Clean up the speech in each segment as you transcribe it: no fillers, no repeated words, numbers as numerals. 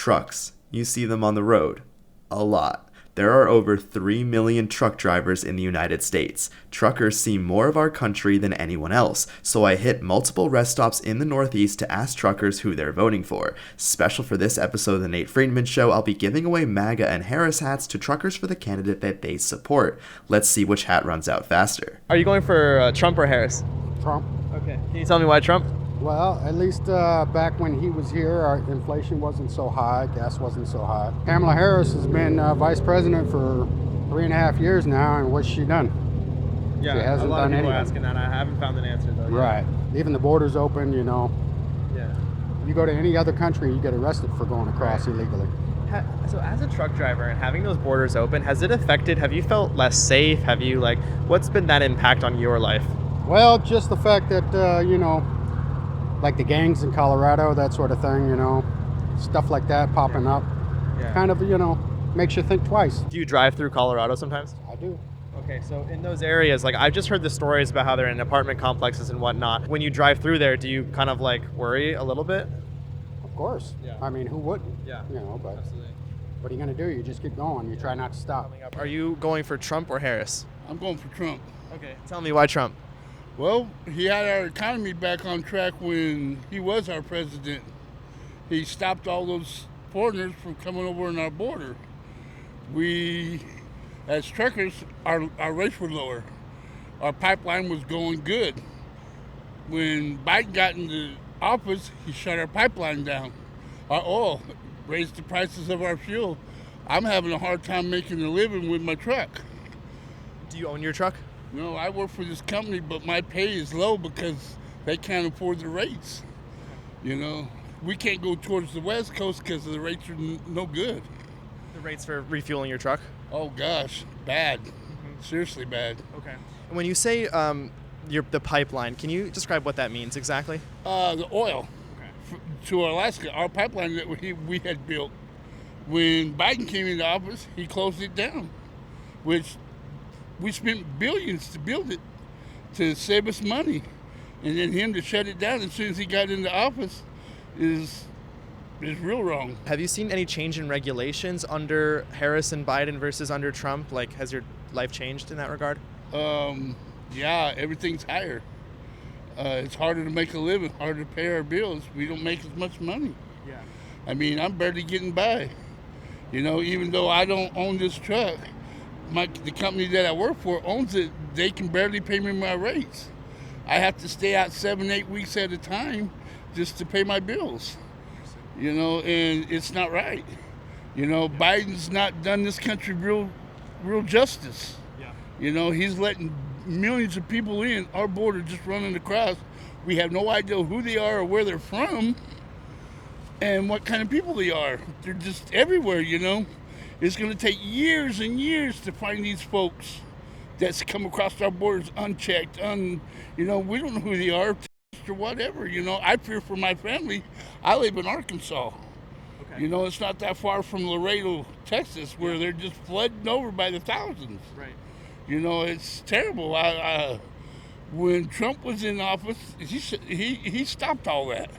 Trucks. You see them on the road. A lot. There are over 3 million truck drivers in the United States. Truckers see more of our country than anyone else, so I hit multiple rest stops in the Northeast to ask truckers who they're voting for. Special for this episode of The Nate Friedman Show, I'll be giving away MAGA and Harris hats to truckers for the candidate that they support. Let's see which hat runs out faster. Are you going for Trump or Harris? Trump. Okay. Can you tell me why Trump? Well, at least back when he was here, our inflation wasn't so high, gas wasn't so high. Kamala Harris has been vice president for 3.5 years now, and what's she done? Yeah, she hasn't a lot done of people are anything. asking that. I haven't found an answer though. Right. Leaving the borders open, you know. Yeah. You go to any other country, you get arrested for going across illegally. So as a truck driver and having those borders open, has it affected, have you felt less safe? Have you, what's been that impact on your life? Well, just the fact that, like the gangs in Colorado, that sort of thing, stuff like that popping up, kind of, makes you think twice. Do you drive through Colorado sometimes? I do. Okay, so in those areas, I've just heard the stories about how they're in apartment complexes and whatnot. When you drive through there, do you kind of worry a little bit? Of course. Yeah. I mean, who wouldn't? Yeah. But Absolutely. what are you going to do? You just keep going. You try not to stop. Are you going for Trump or Harris? I'm going for Trump. Okay, tell me why Trump. Well, he had our economy back on track when he was our president. He stopped all those foreigners from coming over on our border. We, as truckers, our rates were lower. Our pipeline was going good. When Biden got into office, he shut our pipeline down. Our oil, raised the prices of our fuel. I'm having a hard time making a living with my truck. Do you own your truck? No, I work for this company, but my pay is low because they can't afford the rates. We can't go towards the West Coast because the rates are no good. The rates for refueling your truck? Oh gosh, bad. Seriously bad. Okay. And when you say the pipeline, can you describe what that means exactly? The oil to Alaska, our pipeline that we had built. When Biden came into office, he closed it down, which we spent billions to build it to save us money. And then him to shut it down as soon as he got into office is real wrong. Have you seen any change in regulations under Harris and Biden versus under Trump? Has your life changed in that regard? Yeah, everything's higher. It's harder to make a living, harder to pay our bills. We don't make as much money. Yeah. I mean, I'm barely getting by. Even though I don't own this truck, the company that I work for owns it. They can barely pay me my rates. I have to stay out 7-8 weeks at a time just to pay my bills. And it's not right. Biden's not done this country real justice. Yeah. He's letting millions of people in our border just running across. We have no idea who they are or where they're from and what kind of people they are. They're just everywhere. It's going to take years and years to find these folks that's come across our borders unchecked. We don't know who they are or whatever. I fear for my family. I live in Arkansas. Okay. It's not that far from Laredo, Texas, where they're just flooding over by the thousands. Right. It's terrible. When Trump was in office, he stopped all that.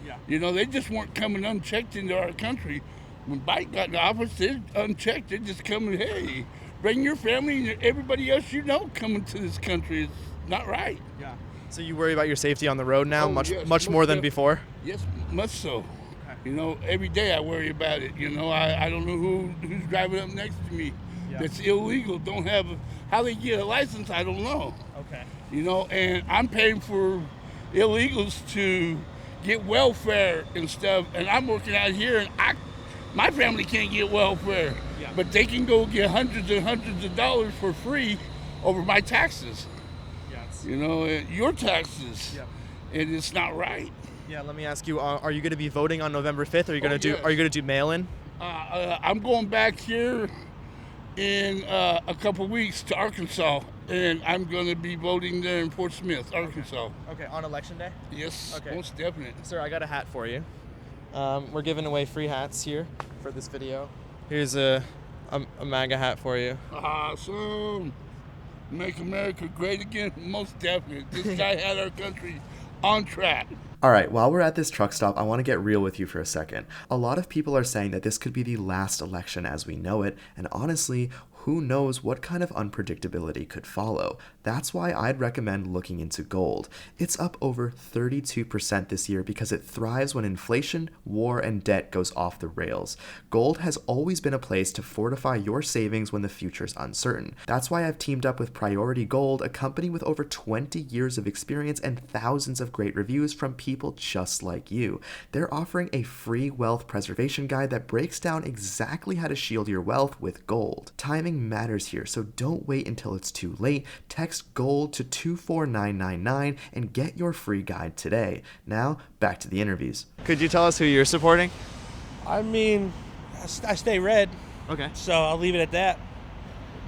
Yeah. They just weren't coming unchecked into our country. When Biden got in office, they're unchecked. They're just coming, hey, bring your family and everybody else coming to this country. It's not right. Yeah. So you worry about your safety on the road now Yes, much more than before? Yes, much so. Okay. Every day I worry about it. I don't know who's driving up next to me. Yeah. That's illegal. Don't have how they get a license. I don't know. Okay. And I'm paying for illegals to get welfare and stuff, and I'm working out here, and my family can't get welfare, but they can go get hundreds and hundreds of dollars for free over my taxes. Yes. Your taxes. Yep. And it's not right. Yeah. Let me ask you: are you going to be voting on November 5th? Are you going to do mail-in? I'm going back here in a couple weeks to Arkansas, and I'm going to be voting there in Fort Smith, Arkansas. Okay. On election day? Yes. Okay. Most definite. Sir, I got a hat for you. We're giving away free hats here for this video. Here's a MAGA hat for you. Awesome. Make America great again? Most definite. This guy had our country on track. Alright, while we're at this truck stop, I want to get real with you for a second. A lot of people are saying that this could be the last election as we know it, and honestly, who knows what kind of unpredictability could follow. That's why I'd recommend looking into gold. It's up over 32% this year because it thrives when inflation, war, and debt goes off the rails. Gold has always been a place to fortify your savings when the future's uncertain. That's why I've teamed up with Priority Gold, a company with over 20 years of experience and thousands of great reviews from people just like you. They're offering a free wealth preservation guide that breaks down exactly how to shield your wealth with gold. Timing matters here, so don't wait until it's too late. Text GOLD to 24999 and get your free guide today. Now, back to the interviews. Could you tell us who you're supporting? I mean, I stay red, Okay. so I'll leave it at that.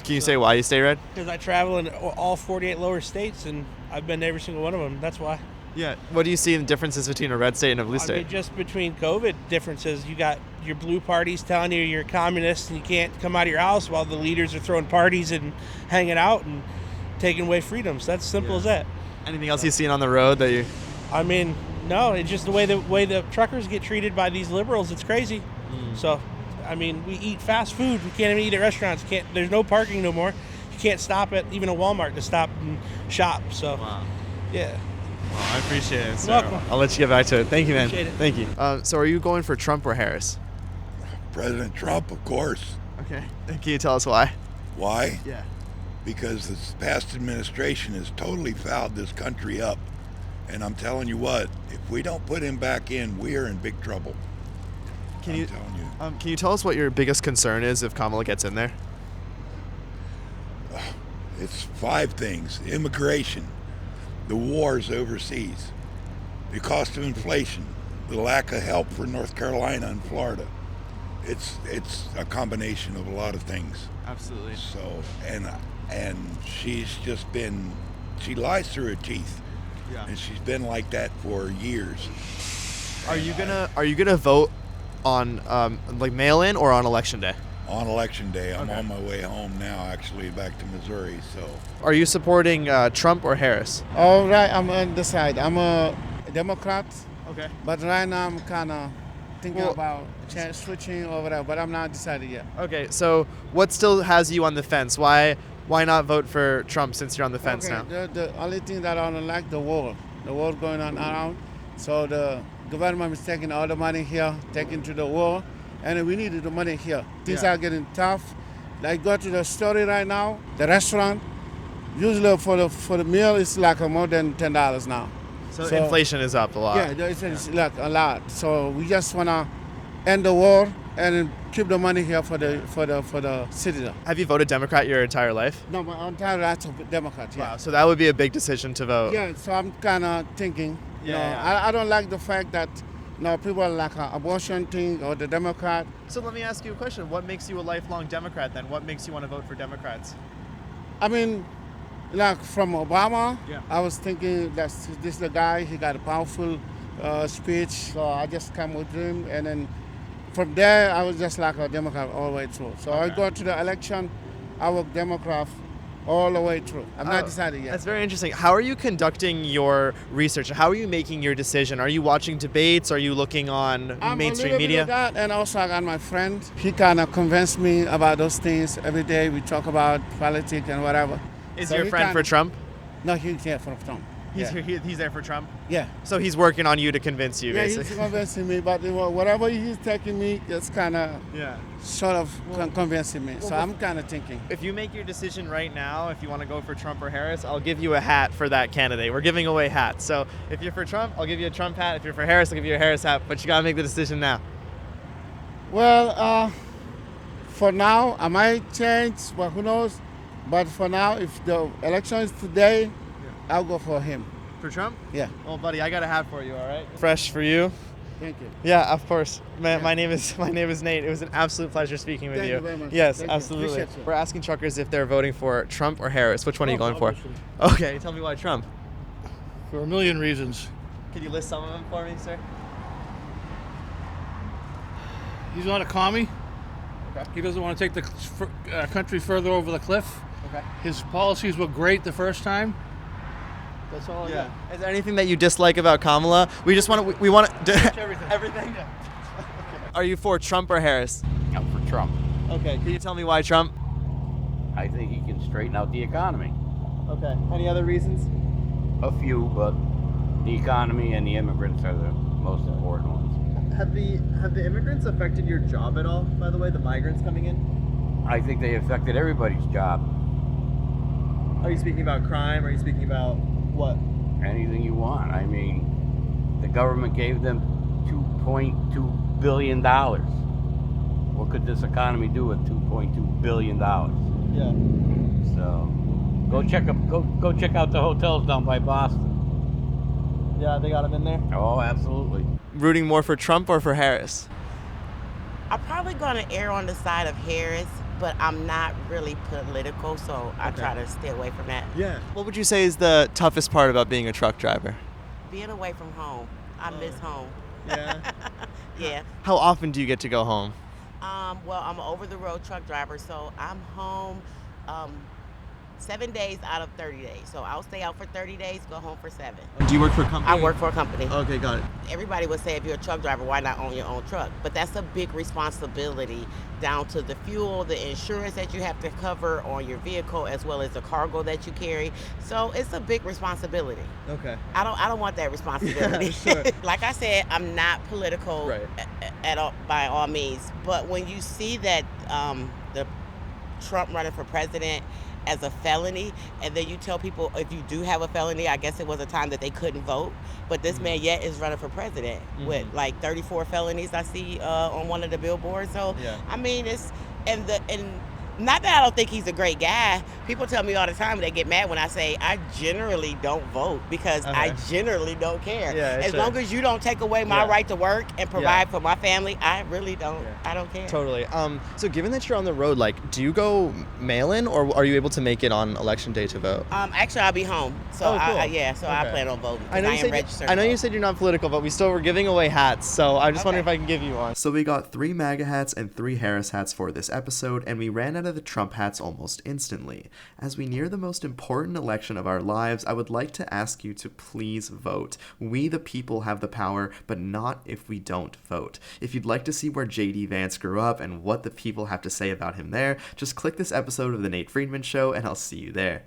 Can you say why you stay red? Because I travel in all 48 lower states, and I've been to every single one of them. That's why. Yeah. What do you see in the differences between a red state and a blue I state? mean, just between COVID differences, you got your blue parties telling you you're a communist and you can't come out of your house while the leaders are throwing parties and hanging out and taking away freedoms. That's simple as that. Anything else you've seen on the road that you... I mean, no, it's just the way the truckers get treated by these liberals. It's crazy. So, I mean, we eat fast food. We can't even eat at restaurants. There's no parking no more. You can't stop at even a Walmart to stop and shop. So, Wow. yeah. Well, I appreciate it. So Welcome. I'll let you get back to it. Thank you, man. Appreciate it. Thank you. So are you going for Trump or Harris? President Trump, of course. Okay. Can you tell us why? Why? Yeah. Because this past administration has totally fouled this country up. And I'm telling you what, if we don't put him back in, we are in big trouble. Can I'm you telling you. can you tell us what your biggest concern is if Kamala gets in there? It's 5 things. Immigration, the wars overseas, the cost of inflation, the lack of help for North Carolina and Florida. It's a combination of a lot of things. Absolutely. So, and she's just been, she lies through her teeth. Yeah. And she's been like that for years. Are you gonna vote on like mail in or on election day? On election day, I'm Okay. on my way home now, actually back to Missouri. So Are you supporting Trump or Harris? All right, I'm on the side. I'm a Democrat, Okay. but right now I'm kind of thinking Well- about switching over there, but I'm not decided yet. Okay. So what still has you on the fence? Why not vote for Trump since you're on the fence now? The only thing that I don't like the war going on around. So the government is taking all the money here, taking to the war, and we need the money here. Things Yeah. are getting tough. Like go to the store right now, the restaurant. Usually for the meal it's like more than $10 now. So inflation is up a lot. Yeah, it's like a lot. So we just wanna end the war and keep the money here for the citizen. Have you voted Democrat your entire life? No, my entire rights of Democrat. Yeah. Wow. So that would be a big decision to vote. Yeah. So I'm kind of thinking. Yeah. I don't like the fact that people like abortion thing or the Democrat. So let me ask you a question. What makes you a lifelong Democrat then? What makes you want to vote for Democrats? I mean, like from Obama, Yeah. I was thinking that this is the guy. He got a powerful speech, so I just come with him, and then from there I was just like a Democrat all the way through. So I go to the election, I work Democrat all the way through. I'm not decided yet. That's very interesting. How are you conducting your research? How are you making your decision? Are you watching debates? Are you looking on I'm mainstream a little media? bit of that, and also I got my friend. He kind of convinced me about those things. Every day we talk about politics and whatever. Is So your he friend for kinda- Trump? No, he's here from Trump. He's yeah. he's there for Trump. Yeah. So he's working on you to convince you, Yeah, basically. he's convincing me, but whatever he's taking me, it's kind of Yeah. sort of convincing me. So well, I'm kind of thinking. If you make your decision right now, if you want to go for Trump or Harris, I'll give you a hat for that candidate. We're giving away hats. So if you're for Trump, I'll give you a Trump hat. If you're for Harris, I'll give you a Harris hat. But you gotta make the decision now. Well, for now, I might change, but who knows? But for now, if the election is today, I'll go for him. For Trump? Yeah. Well, buddy, I got a hat for you. All right. Fresh for you. Thank you. Yeah, of course. My name is Nate. It was an absolute pleasure speaking with Thank you. you very much. Yes, Thank you. absolutely. Appreciate you. We're asking truckers if they're voting for Trump or Harris. Which one are you going for? Okay, tell me why Trump. For a million reasons. Can you list some of them for me, sir? He's not a commie. Okay. He doesn't want to take the country further over the cliff. Okay. His policies were great the first time. That's all I Yeah. Is there anything that you dislike about Kamala? We just want to. We want to. Everything. Everything. Are you for Trump or Harris? I'm for Trump. Okay. Can you tell me why Trump? I think he can straighten out the economy. Okay. Any other reasons? A few, but the economy and the immigrants are the most important ones. Have the immigrants affected your job at all? By the way, the migrants coming in. I think they affected everybody's job. Are you speaking about crime? Are you speaking about what? Anything you want. I mean, the government gave them $2.2 billion. What could this economy do with $2.2 billion? Yeah. So go check out the hotels down by Boston. Yeah, they got them in there. Oh, absolutely. Rooting more for Trump or for Harris? I'm probably going to err on the side of Harris, but I'm not really political, so I try to stay away from that. Yeah. What would you say is the toughest part about being a truck driver? Being away from home. I miss home. Yeah. Yeah. How often do you get to go home? Well, I'm an over-the-road truck driver, so I'm home 7 days out of 30 days. So I'll stay out for 30 days, go home for 7. Do you work for a company? I work for a company. Okay, got it. Everybody would say if you're a truck driver, why not own your own truck? But that's a big responsibility, down to the fuel, the insurance that you have to cover on your vehicle, as well as the cargo that you carry. So it's a big responsibility. Okay. I don't want that responsibility. Yeah, sure. Like I said, I'm not political Right. at all, by all means. But when you see that the Trump running for president as a felony, and then you tell people if you do have a felony, I guess it was a time that they couldn't vote, but this man yet is running for president with like 34 felonies I see on one of the billboards. So Yeah. I mean, it's and not that I don't think he's a great guy. People tell me all the time, they get mad when I say I generally don't vote because I generally don't care. Yeah, as sure. long as you don't take away my Yeah. right to work and provide for my family, I really don't. I don't care. Totally. So given that you're on the road, like, do you go mail-in, or are you able to make it on election day to vote? Actually, I'll be home. So Oh, cool. I Okay. plan on voting. I know, you am said, registered. I know to you vote. said you're not political, but were giving away hats, so I just wonder Okay. if I can give you one. So we got 3 MAGA hats and 3 Harris hats for this episode, and we ran out of the Trump hats almost instantly. As we near the most important election of our lives, I would like to ask you to please vote. We the people have the power, but not if we don't vote. If you'd like to see where J.D. Vance grew up and what the people have to say about him there, just click this episode of The Nate Friedman Show and I'll see you there.